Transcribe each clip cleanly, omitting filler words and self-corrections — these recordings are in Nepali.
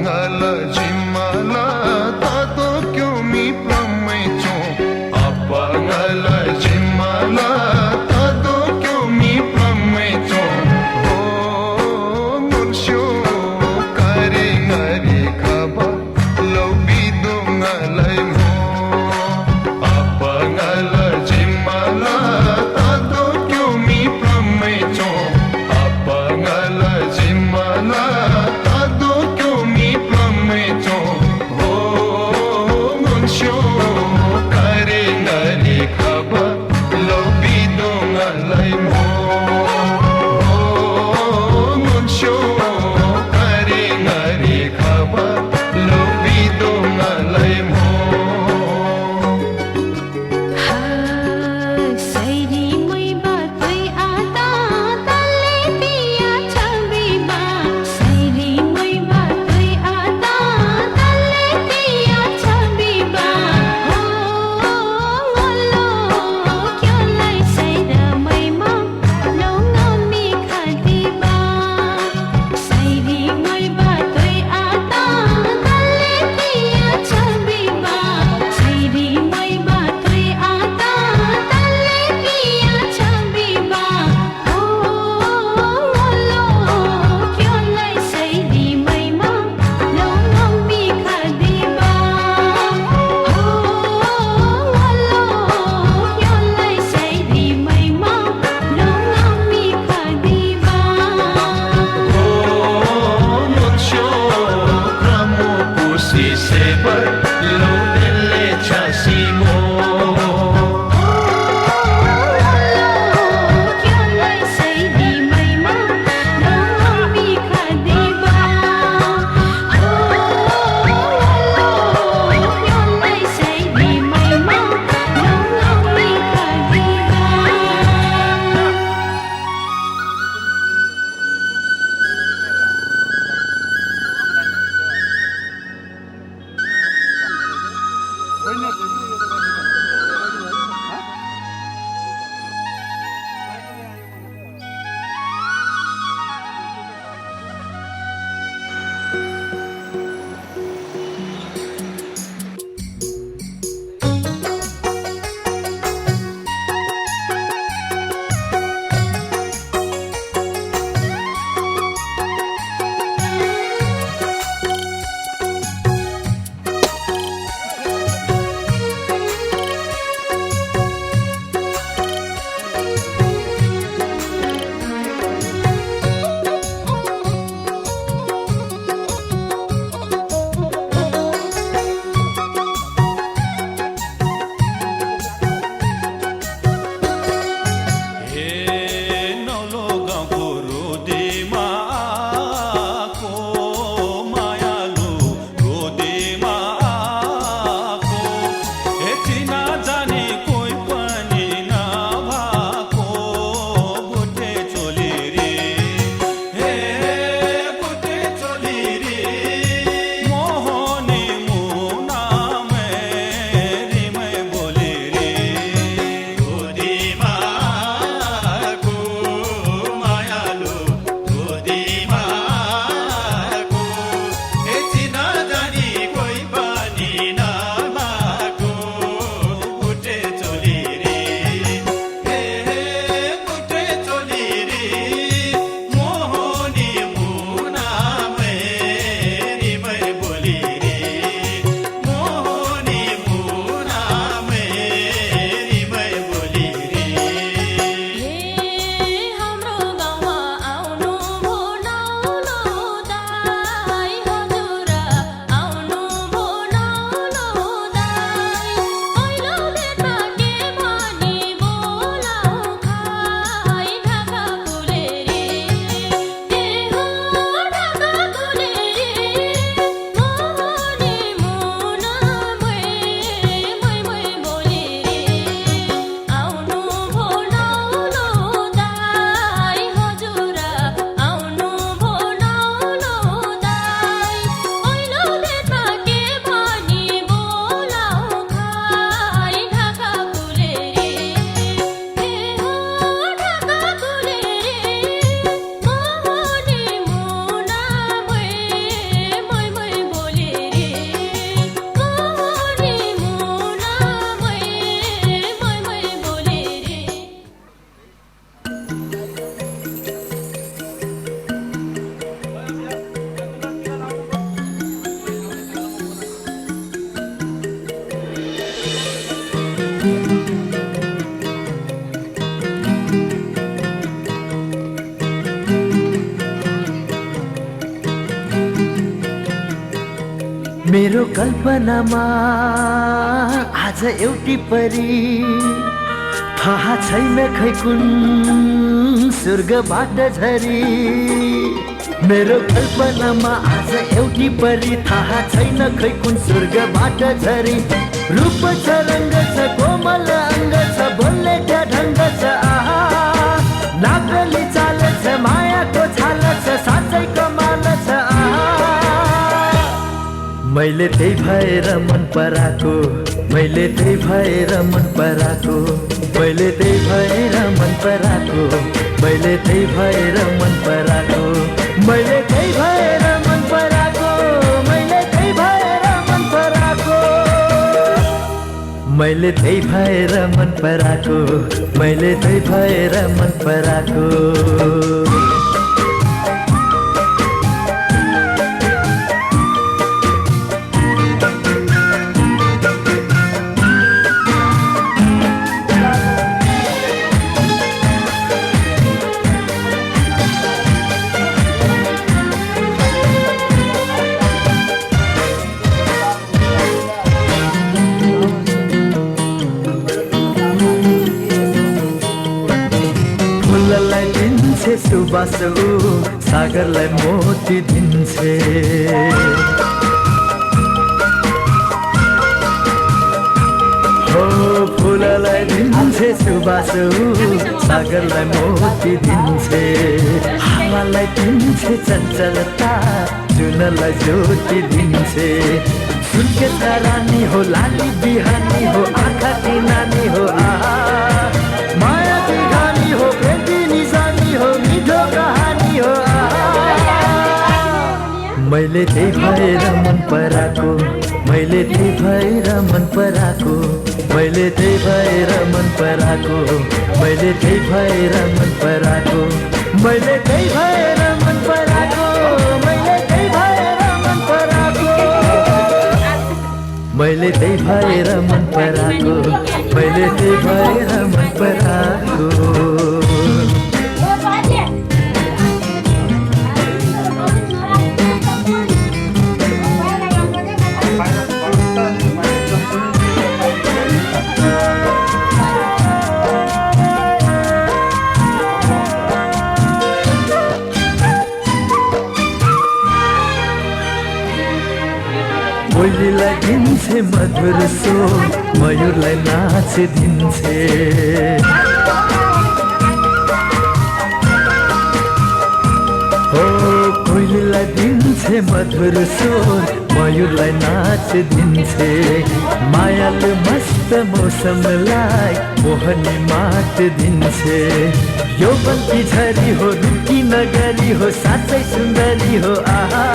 Ngân मेरो कल्पनामा आज एउटी परी थाहा छैन खै कुन स्वर्गबाट झरी मेरो कल्पनामा आज एउटी परी थाहा छैन खै कुन स्वर्गबाट झरी रूप छ रङ्ग छ कोमल अङ्ग छ बोल्ने क्या ढङ्ग छ आहा नागली चाल छ मायाको छाल छ साँच्चै कमाल छ आहा मैले त्यही भएर मन पराको मैले त्यही भएर मन पराको मैले त्यही भएर मन पराको मैले त्यही भएर मन पराको मैले त्यही भएर मन पराको मैले त्यही भएर मन पराको मैले त्यही भएर मन पराको मैले त्यही भएर मन पराको सुबास सागरलाई मोती दिन्छे हो फुललाई दिन्छे सुबास सागरलाई मोती दिन्छे हावालाई दिन्छे चञ्चलता जुनलाई ज्योति दिन्छे सुनके रानी हो लाली बिहानी हो आँखा की नानी हो आहा माया बिहानी हो बेटी निजानी हो मिठो कहानी हो मैले त्यही भएर मन पराको मैले त्यही भएर मन पराको मैले त्यही भएर मन पराको मैले त्यही भएर मन पराको मैले त्यही भएर मन पराको मैले त्यही भएर मन पराको मैले त्यही भएर मन पराको मैले त्यही भएर मन पराको कोइलीलाई दिन्छे मधुर स्वर मयूरलाई नाच दिन्छे हो कोइलीलाई दिन्छे मधुर स्वर मयूरलाई नाच दिन्छे मायाले मस्त मौसमलाई मोहनी मात दिन्छे यो बन्ती झरी हो रुकी नगरी हो साँच्चै सुन्दरी हो आहा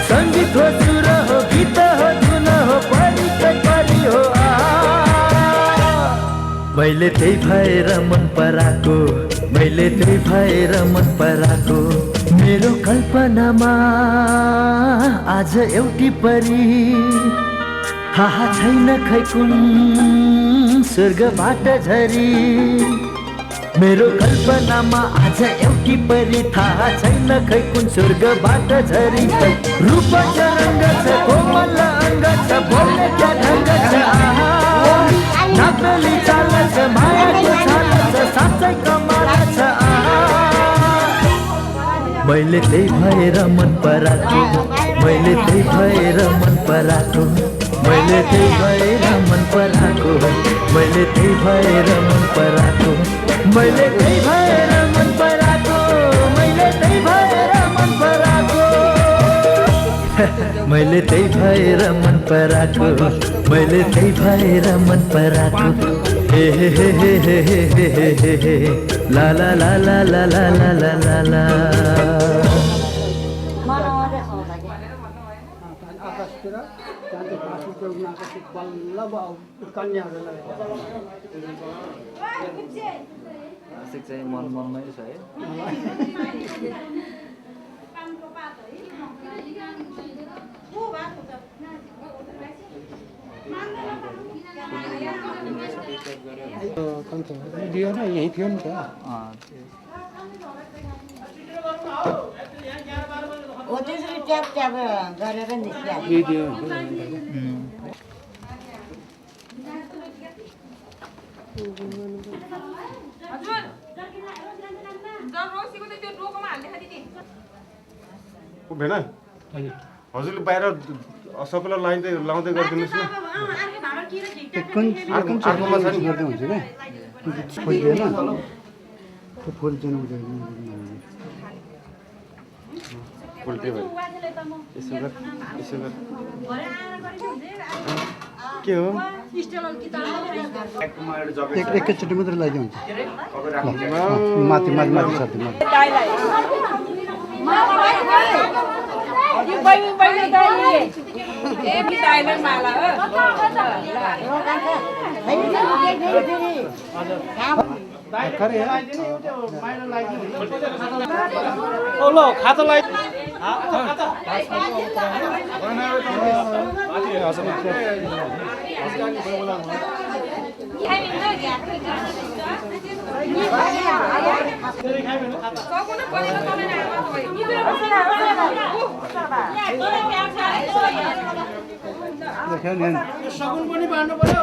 संगीत हो सुर हो गीत हो धुन हो परी परी हो मैले त्यही भएर मन पराको मैले त्यही भएर मन पराको मेरो कल्पनामा आज एउटी परी थाहा छैन खै कुन स्वर्गबाट झरी मेरो कल्पनामा आज एउटी परी थाहा छैन खै कुन स्वर्गबाट झरी रूप छ रङ्ग छ कोमल अङ्ग छ बोल्ने क्या ढङ्ग छ आहा नागली चाल छ मायाको छाल छ साँच्चै कमाल छ आहा मैले त्यही भएर मन पराको मैले त्यही भएर मन पराको मैले त्यही भएर मन पराको मैले त्यही भएर मन पराको मैले त्यही भएर मन पराको मैले त्यही भएर मन पराको मैले त्यही भएर मन पराको मैले त्यही भएर मन पराको हे हे हे हे हे हे हे हे ला ला ला ला ला ला ला ला ला ला चाहिँ मनमै छ है दियो न यही थियो नि त हो त्यसरी ट्याप ट्याप गरेर निस्किहाल्छ भेन हजुरले बाहिर सबैलाई लाइन लाउँदै गरिदिनुहोस् न अर्कोमा छ नि उल्टे भयो यसो गर के हो एकैचोटि मात्रै लगाइदियो हुन्छ माथि माथि माथि साथी सगुन पनि बाँड्नु पर्यो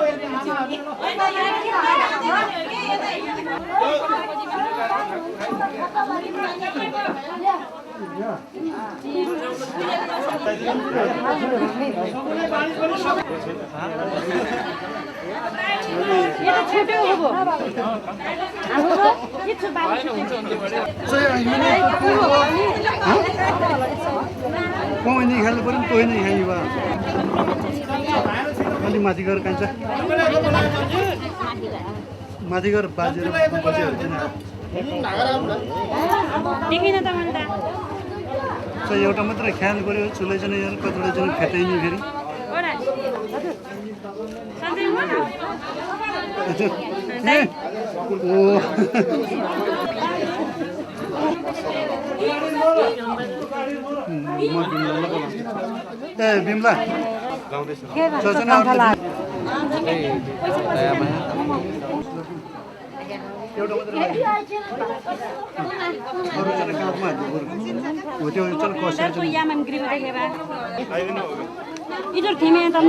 कोही नै खेल्नु पर्यो कोही नै खाने भयो अलि माथि गएर कान्छ माथि गएर बाजेर एउटा मात्रै खेल्नु पर्यो चुलैजना कतिवटा जना खेताइने फेरि ए बिमला इधर थी मैं तम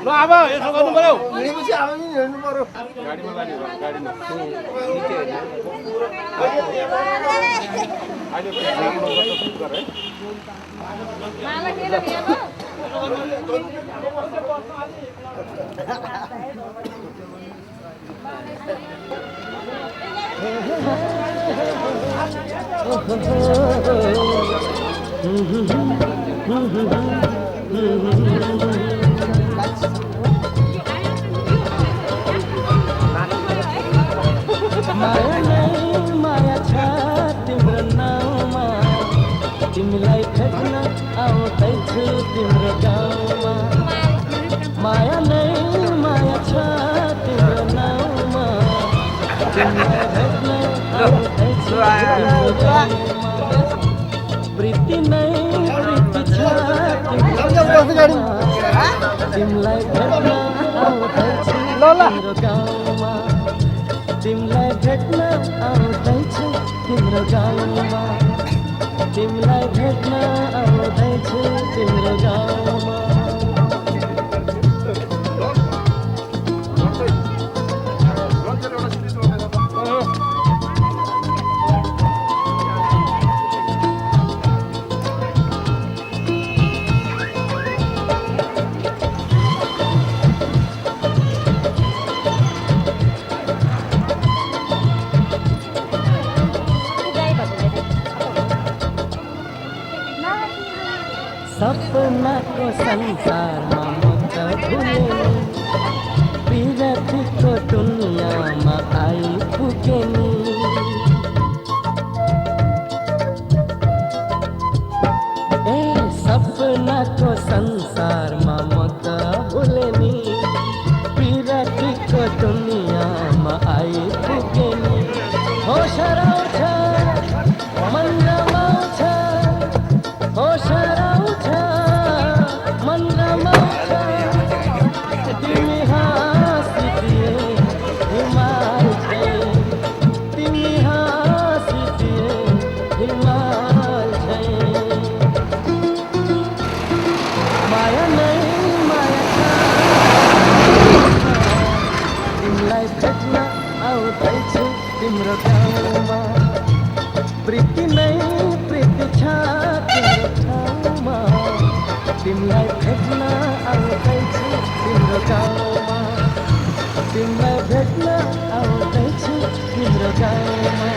ल अब यसो गर्नु पर्यो हिँडेपछि अब नि हिँड्नु पर्यो गाडीमा लाने हो गाडीमा माया नै माया छ तिम्रो नाउँमा तिमीलाई भेट्न आउँदैछु तिम्रो गाउँमा माया नै माया छ तिम्रो नाउँमा तिमीलाई भेट्न आउँदैछु तिम्रो गाउँमा प्रीति नै प्रीति छ तिमीलाई भेट्न आउँदैछु तिम्रो गाउँमा तिमीलाई भेट्न आउँदैछु तिम्रो गाउँमा तिमीलाई भेट्न आउँदैछु तिम्रो गाउँमा सपनाको संसारमा म त भुलेँ विरतीको दुनियाँमा आइपुगेँ नि ए सपनाको संसारमा म त भुलेँ नि विरतीको दुनियाँमा आइपुगेँ नि होस हराउँछ मन रमाउँछ होस हराउँछ मन रमाउँछ तिमी हाँसिदिए हिमाल छै तिमी हाँसिदिए हिमाल छै माया नै माया छ तिमीलाई भेट्न आउँदैछु तिम्रो गाउँमा प्रीति नै प्रीति छ तिम्रो ठाउँमा तिमीलाई भेट्न आउँदैछु तिम्रो गाउँमा तिमीलाई भेट्न आउँदैछु तिम्रो गाउँमा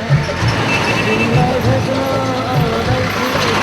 तिमीलाई भेट्न आउँदैछु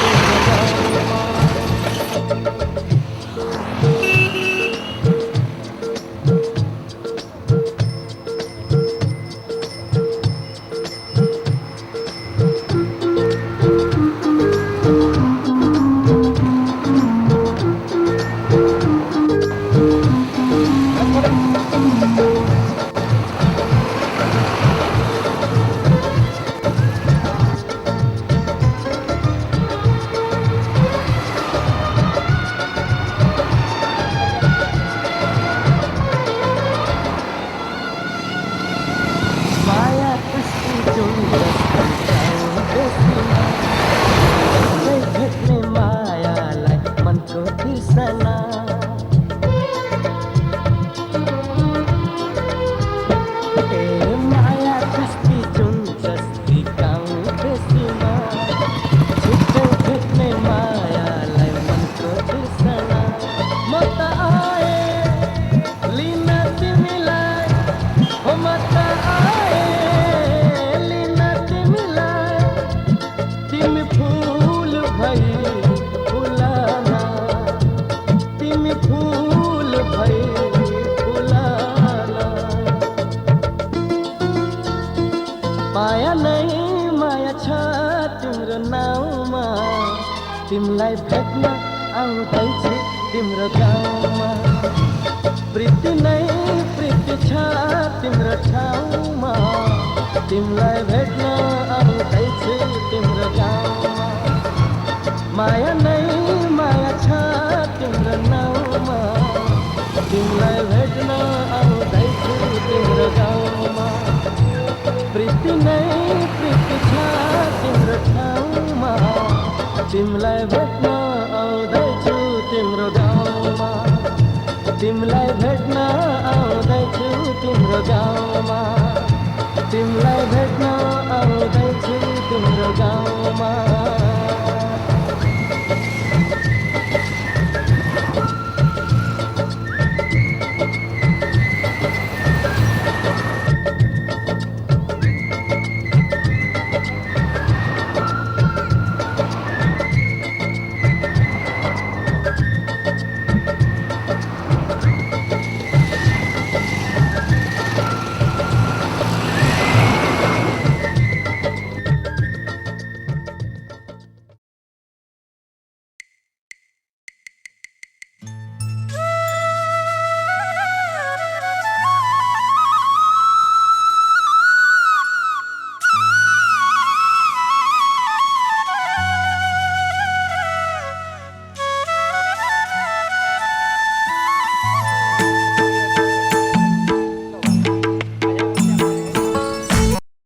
तिम्रो गाउँमा माया नै माया छ तिम्रो नाउँमा तिमीलाई भेट्न आउँदैछु तिम्रो गाउँमा प्रीति नै प्रीति छ तिम्रो ठाउँमा तिमीलाई भेट्न आउँदैछु तिम्रो गाउँमा माया नै माया छ तिम्रो नाउँमा तिमीलाई भेट्न आउँदैछु तिम्रो गाउँमा प्रीति नै प्रीति छ तिम्रो ठाउँमा तिमीलाई भेट्न आउँदैछु तिम्रो गाउँमा तिमीलाई भेट्न आउँदैछु तिम्रो गाउँमा तिमीलाई भेट्न आउँदैछु तिम्रो गाउँमा